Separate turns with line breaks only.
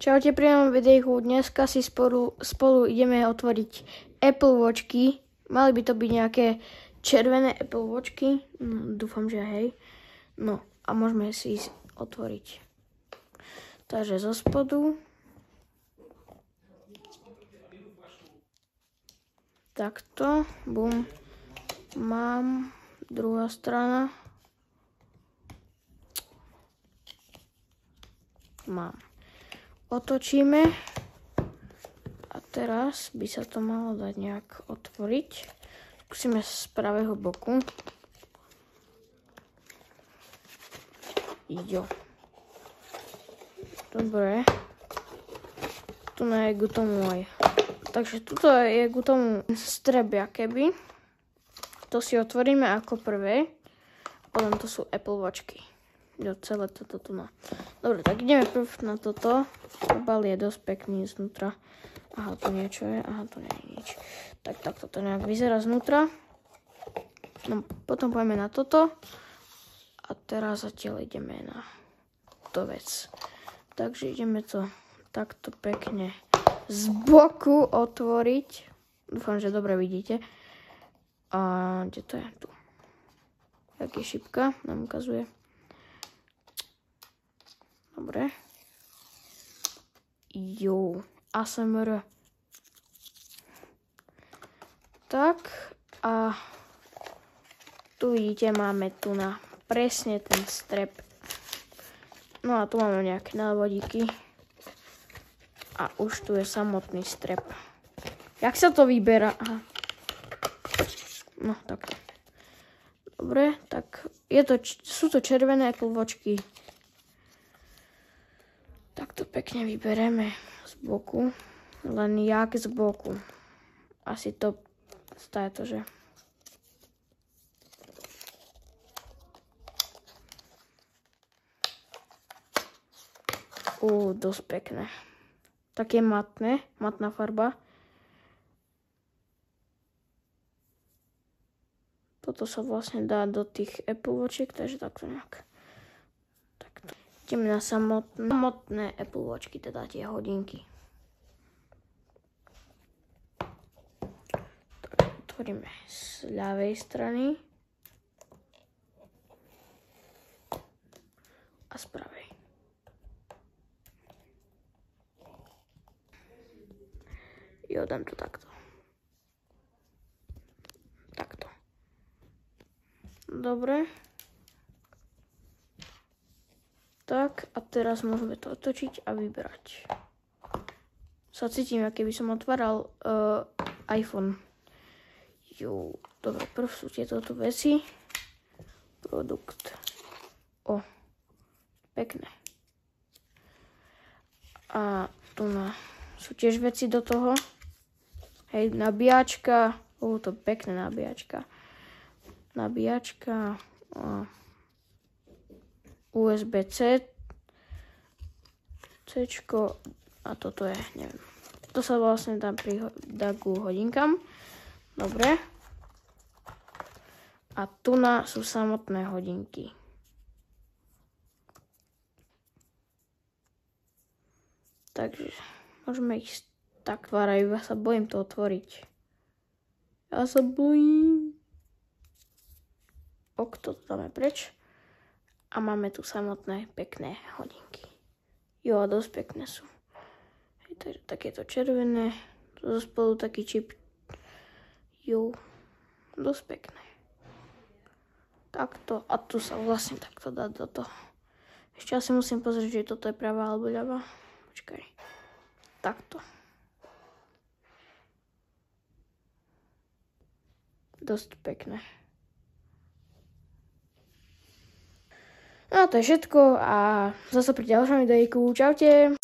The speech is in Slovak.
Čaute pri novom videjku, dneska si spolu ideme otvoriť Apple Watchky. Mali by to byť nejaké červené Apple Watchky, dúfam, že hej. No a môžeme si ich otvoriť. Takže zo spodu. Takto, bum, mám, druhá strana. Mám. Otočíme a teraz by sa to malo dať nejak otvoriť. Skúsime z pravého boku. Jo. Dobre. Tu je k tomu aj. Takže tuto je k tomu strebia keby. To si otvoríme ako prvé. Potom to sú Apple Watchky. Jo, celé toto tu má. Dobre, tak ideme prv na toto. Obal je dosť pekný znútra. Aha, tu niečo je. Aha, tu nie je nič. Tak takto to nejak vyzerá znútra. No, potom pôjdeme na toto. A teraz zatiaľ ideme na túto vec. Takže ideme to takto pekne z boku otvoriť. Dúfam, že dobre vidíte. A kde to je? Tu. Jak je šipka, nám ukazuje. Dobre. Jo, ASMR. Tak, a tu vidíte, máme tu na presne ten strep. No a tu máme nejaké návodíky. A už tu je samotný strep. Jak sa to vyberá? Aha. No, takto. Dobre, tak sú to červené Apple Watchky. Takto pekne vybereme z boku, len jak z boku. Asi to stále to, že... Dosť pekné. Také matné, matná farba. Toto sa vlastne dá do tých Apple Watchiek, takže takto nejak. Takto. Ideme na samotné Apple Watchky, teda tie hodinky. Tak, otvoríme z ľavej strany a z pravej. Jo, dám to takto. Takto. Dobre. Tak, a teraz môžeme to otočiť a vybrať. Sa cítim, aký by som otváral iPhone. Jo, dobre, prv sú tieto tu veci. Produkt. Pekné. A tu sú tiež veci do toho. Hej, nabíjačka. To pekné nabíjačka. Nabíjačka. USB-C. C-čko. A toto je, neviem. To sa vlastne dá ku hodinkám. Dobre. A tu sú samotné hodinky. Takže môžeme ich tak tvárajú. Ja sa bojím to otvoriť. Ja sa bojím. To dáme preč. A máme tu samotné pekné hodinky. Jo, a dosť pekné sú. Hej, takéto červené. Tu zo spolu taký čip. Jo, dosť pekné. Takto. A tu sa vlastne takto dá do toho. Ešte asi musím pozrieť, že toto je pravá alebo ľavá. Počkaj. Takto. Dosť pekné. No to je všetko a zase pri ďalšom videjku. Čaute.